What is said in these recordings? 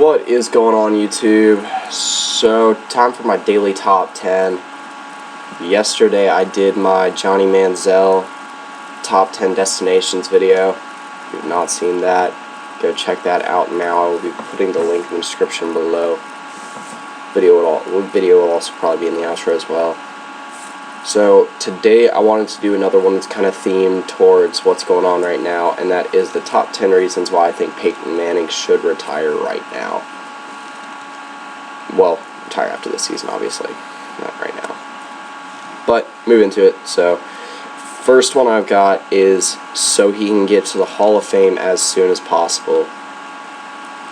What is going on, YouTube? So, time for my daily top 10. Yesterday I did my Johnny Manziel top 10 destinations video. If you've not seen that, go check that out now. I will be putting the link in the description below. Video will also probably be in the outro as well. So today I wanted to do another one that's kind of themed towards what's going on right now, and that is the top 10 reasons why I think Peyton Manning should retire right now. Well, retire after this season, obviously, not right now. But move into it. So first one I've got is so he can get to the Hall of Fame as soon as possible.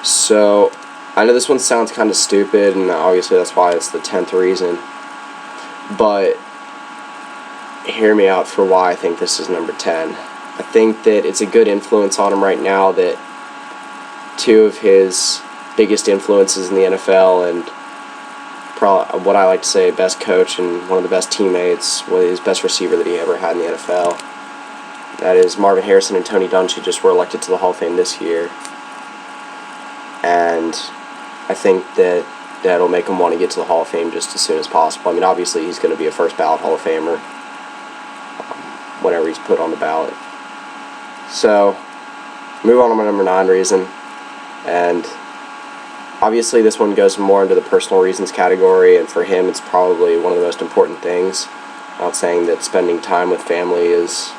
So I know this one sounds kind of stupid, and obviously that's why it's the 10th reason, but hear me out for why I think this is number 10. I think that it's a good influence on him right now that two of his biggest influences in the NFL and probably what I like to say best coach and one of the best teammates, his best receiver that he ever had in the NFL. That is Marvin Harrison and Tony Dungy just were elected to the Hall of Fame this year. And I think that that'll make him want to get to the Hall of Fame just as soon as possible. I mean, obviously he's going to be a first ballot Hall of Famer whenever he's put on the ballot. So, move on to my number 9 reason. And obviously this one goes more into the personal reasons category, and for him it's probably one of the most important things. I'm not saying that spending time with family is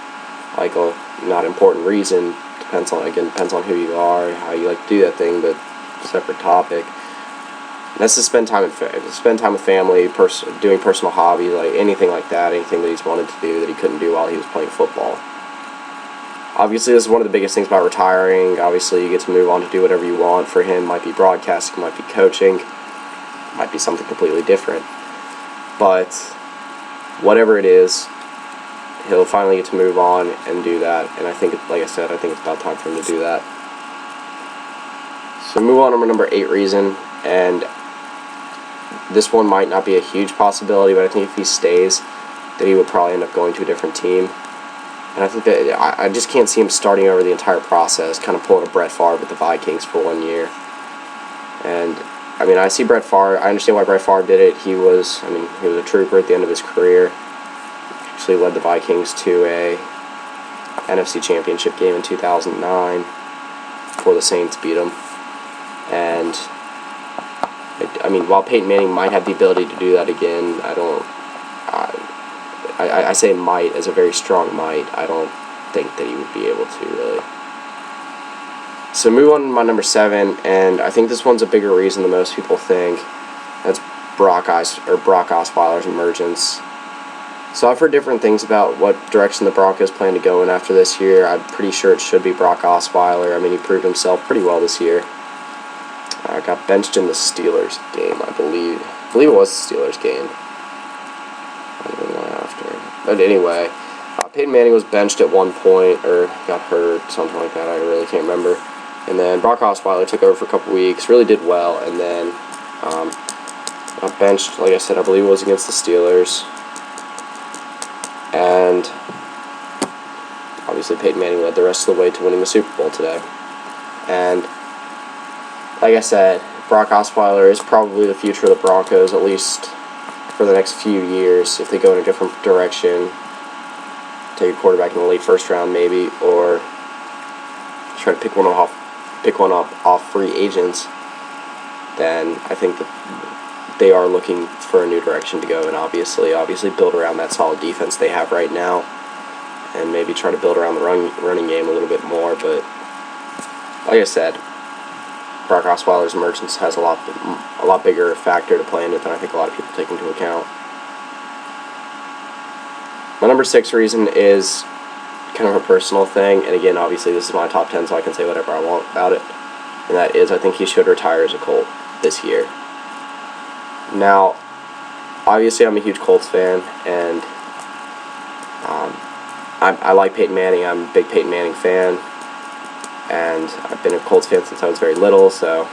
like a not important reason. Depends on who you are, how you like to do that thing, but separate topic. And that's to spend time with family, doing personal hobbies, like anything like that, anything that he's wanted to do that he couldn't do while he was playing football. Obviously, this is one of the biggest things about retiring. Obviously, you get to move on to do whatever you want. For him, it might be broadcasting, might be coaching, might be something completely different. But whatever it is, he'll finally get to move on and do that. And I think, like I said, I think it's about time for him to do that. So move on to my number 8 reason, and this one might not be a huge possibility, but I think if he stays, that he would probably end up going to a different team. And I think that I just can't see him starting over the entire process, kind of pulling a Brett Favre with the Vikings for 1 year. And I mean, I see Brett Favre. I understand why Brett Favre did it. He was a trooper at the end of his career. Actually led the Vikings to a NFC Championship game in 2009 before the Saints beat them. And I mean, while Peyton Manning might have the ability to do that again, I say might as a very strong might. I don't think that he would be able to, really. So move on to my number 7, and I think this one's a bigger reason than most people think. That's Brock Osweiler's emergence. So I've heard different things about what direction the Broncos plan to go in after this year. I'm pretty sure it should be Brock Osweiler. I mean, he proved himself pretty well this year. Got benched in the Steelers game, I believe. I believe it was the Steelers game. But anyway, Peyton Manning was benched at one point, or got hurt, something like that. I really can't remember. And then Brock Osweiler took over for a couple weeks, really did well, and then got benched, like I said, I believe it was against the Steelers. And obviously Peyton Manning led the rest of the way to winning the Super Bowl today. And like I said, Brock Osweiler is probably the future of the Broncos, at least for the next few years, if they go in a different direction. Take a quarterback in the late first round, maybe, or try to pick one up off free agents. Then I think that they are looking for a new direction to go, and obviously build around that solid defense they have right now, and maybe try to build around the running game a little bit more. But like I said, Brock Osweiler's emergence has a lot bigger factor to play in it than I think a lot of people take into account. My number 6 reason is kind of a personal thing, and again, obviously this is my top 10, so I can say whatever I want about it, and that is I think he should retire as a Colt this year. Now, obviously I'm a huge Colts fan, and I like Peyton Manning. I'm a big Peyton Manning fan. And I've been a Colts fan since I was very little, so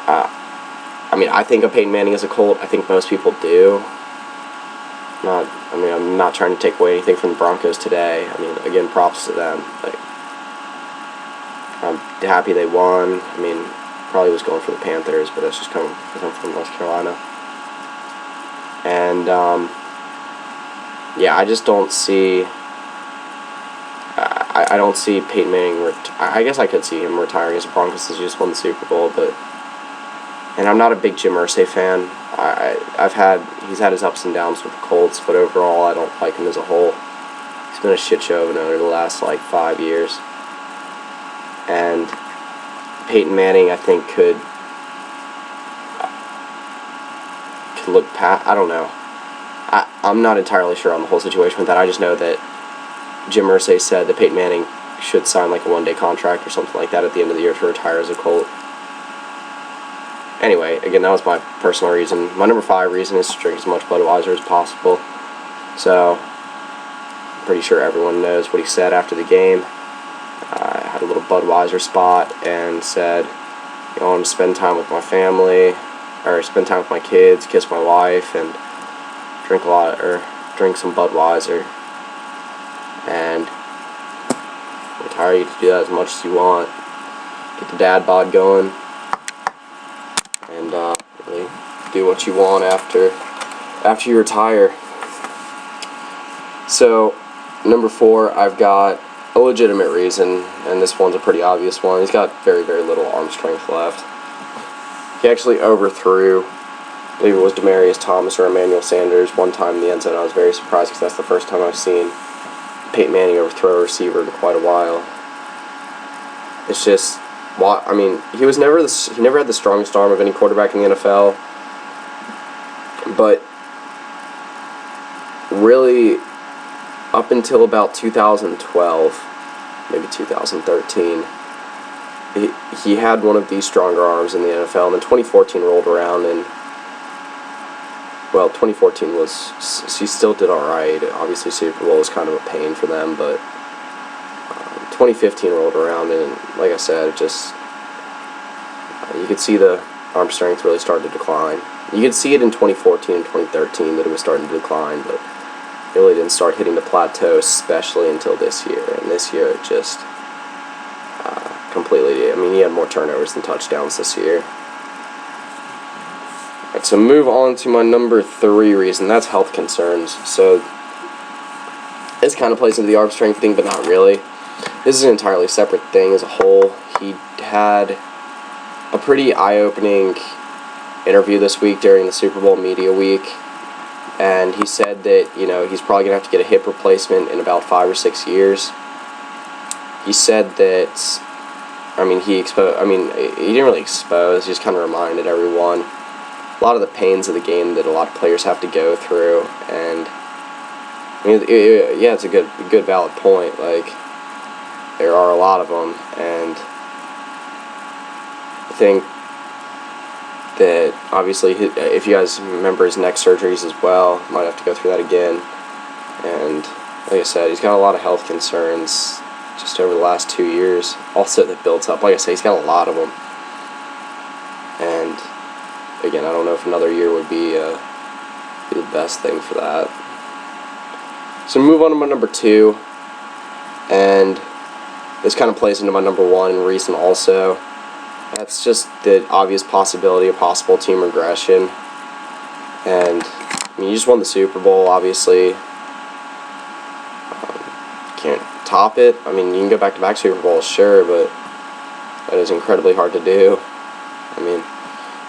I mean, I think of Peyton Manning as a Colt. I think most people do. I'm not trying to take away anything from the Broncos today. I mean, again, props to them. Like, I'm happy they won. I mean, Probably was going for the Panthers, but that's just coming because I'm from North Carolina. And yeah, I just don't see. I don't see Peyton Manning. I guess I could see him retiring as a Broncos since he just won the Super Bowl, but. And I'm not a big Jim Irsay fan. He's had his ups and downs with the Colts, but overall I don't like him as a whole. He's been a shit show over the last like 5 years. And Peyton Manning, I think, could look past. I don't know. I'm not entirely sure on the whole situation with that. I just know that Jim Irsay said that Peyton Manning should sign like a one-day contract or something like that at the end of the year to retire as a Colt. Anyway, again, that was my personal reason. My number 5 reason is to drink as much Budweiser as possible. So, I'm pretty sure everyone knows what he said after the game. I had a little Budweiser spot and said, I want to spend time with my family, or spend time with my kids, kiss my wife, and drink some Budweiser. And retire, you can do that as much as you want. Get the dad bod going. And really do what you want after you retire. So, number 4, I've got a legitimate reason, and this one's a pretty obvious one. He's got very, very little arm strength left. He actually overthrew, I believe it was Demaryius Thomas or Emmanuel Sanders one time in the end zone. I was very surprised because that's the first time I've seen Peyton Manning overthrow a receiver in quite a while. It's just, I mean, he never had the strongest arm of any quarterback in the NFL, but really, up until about 2012, maybe 2013, he had one of the stronger arms in the NFL, and then 2014 rolled around, and, well, 2014 he still did alright. Obviously, Super Bowl was kind of a pain for them, but 2015 rolled around, and like I said, it just, you could see the arm strength really started to decline. You could see it in 2014 and 2013 that it was starting to decline, but it really didn't start hitting the plateau, especially until this year. And this year, it just completely, I mean, he had more turnovers than touchdowns this year. Alright, so move on to my number 3 reason. That's health concerns. So, this kind of plays into the arm strength thing, but not really. This is an entirely separate thing as a whole. He had a pretty eye-opening interview this week during the Super Bowl media week, and he said that, you know, he's probably going to have to get a hip replacement in about 5 or 6 years. He said that, I mean, he didn't really expose, he just kind of reminded everyone a lot of the pains of the game that a lot of players have to go through, and, I mean, yeah, it's a good valid point. Like, there are a lot of them, and I think that obviously, if you guys remember his neck surgeries as well, might have to go through that again. And like I said, he's got a lot of health concerns just over the last 2 years. Also, that builds up. Like I say, he's got a lot of them. And again, I don't know if another year would be the best thing for that. So move on to my number 2, and this kind of plays into my number 1 reason also. That's just the obvious possibility of possible team regression. And I mean, you just won the Super Bowl, obviously. Can't top it. I mean, you can go back-to-back Super Bowls, sure, but that is incredibly hard to do. I mean,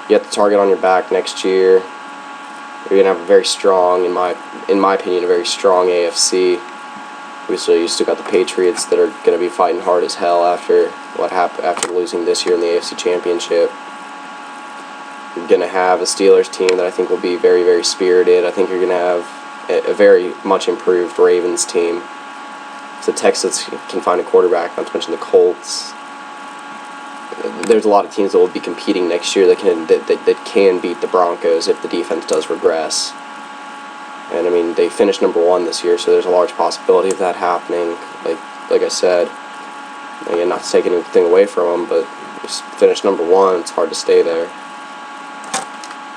you have the target on your back next year. You're going to have a very strong, in my opinion, a very strong AFC. Obviously, you still got the Patriots that are going to be fighting hard as hell after what happened after losing this year in the AFC Championship. You're going to have a Steelers team that I think will be very, very spirited. I think you're going to have a very much improved Ravens team. If the Texans can find a quarterback, not to mention the Colts, there's a lot of teams that will be competing next year that can beat the Broncos if the defense does regress. And I mean, they finished number 1 this year, so there's a large possibility of that happening. Like I said, again, not to take anything away from them, but just finish number 1, it's hard to stay there.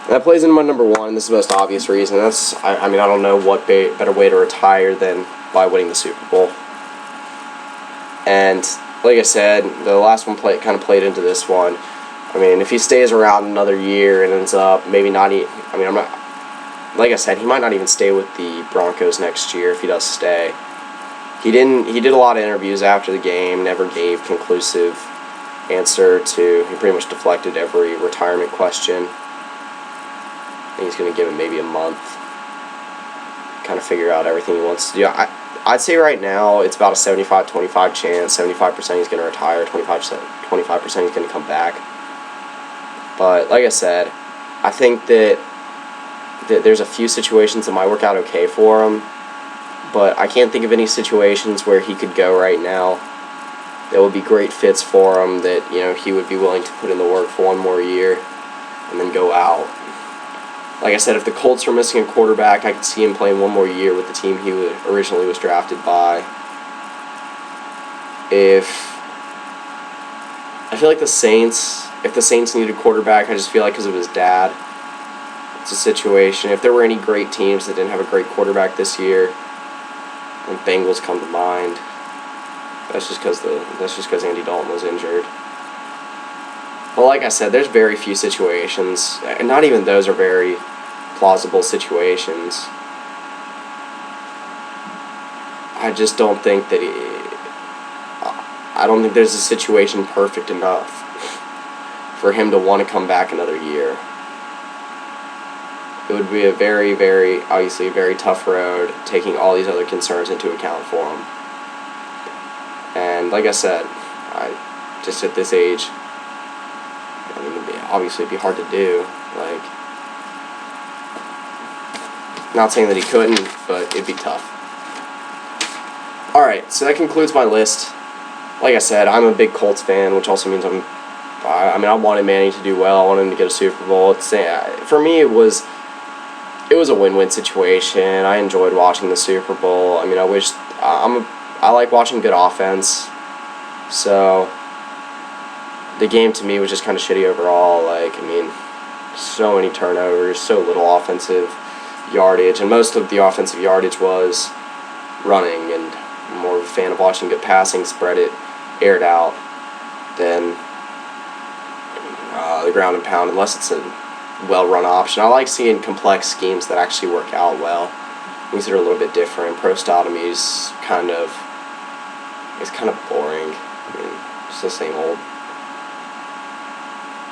And that plays into my number 1. This is the most obvious reason. I mean, I don't know what better way to retire than by winning the Super Bowl. And like I said, the last one kind of played into this one. I mean, if he stays around another year and ends up maybe not I mean, I'm not, like I said, he might not even stay with the Broncos next year if he does stay. He did a lot of interviews after the game, never gave conclusive answer to, he pretty much deflected every retirement question. I think he's going to give it maybe a month, kind of figure out everything he wants to do. I'd say right now it's about a 75-25 chance. 75% he's going to retire, 25% he's going to come back. But like I said, I think that there's a few situations that might work out okay for him, but I can't think of any situations where he could go right now that would be great fits for him, that, you know, he would be willing to put in the work for one more year and then go out. Like I said, if the Colts are missing a quarterback, I could see him playing one more year with the team he originally was drafted by. I feel like the Saints, if the Saints needed a quarterback, I just feel like because of his dad, it's a situation. If there were any great teams that didn't have a great quarterback this year, and Bengals come to mind, that's just because Andy Dalton was injured. Well, like I said, there's very few situations, and not even those are very plausible situations. I just don't think that I don't think there's a situation perfect enough for him to want to come back another year. It would be a very, very, obviously a very tough road, taking all these other concerns into account for him. And like I said, just at this age, I mean, it'd be hard to do. Like, not saying that he couldn't, but it'd be tough. Alright, so that concludes my list. Like I said, I'm a big Colts fan, which also means I wanted Manning to do well. I wanted him to get a Super Bowl. For me, it was a win-win situation. I enjoyed watching the Super Bowl. I mean, I like watching good offense. So the game to me was just kind of shitty overall. Like, I mean, so many turnovers, so little offensive yardage, and most of the offensive yardage was running, and I'm more of a fan of watching good passing, spread it, aired out, than the ground and pound, unless it's a well-run option. I like seeing complex schemes that actually work out well, things that are a little bit different. Pro style to me is kind of boring. I mean, it's the same old.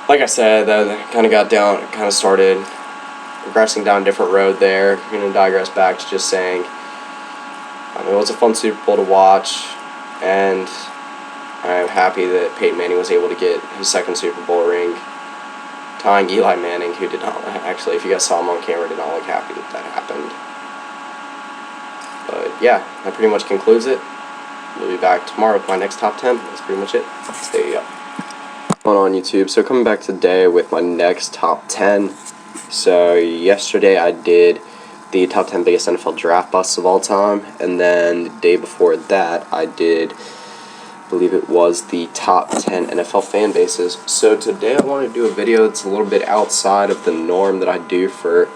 Like I said, that kind of started progressing down a different road there. I'm going to digress back to just saying, I mean, it was a fun Super Bowl to watch, and I'm happy that Peyton Manning was able to get his second Super Bowl ring, tying Eli Manning, who did not, actually, if you guys saw him on camera, did not look happy that happened. But yeah, that pretty much concludes it. We'll be back tomorrow with my next top 10. That's pretty much it. Stay up. On YouTube. So coming back today with my next top 10. So yesterday I did the top 10 biggest NFL draft busts of all time, and then the day before that I did, I believe it was the top 10 NFL fan bases. So today I want to do a video that's a little bit outside of the norm that I do for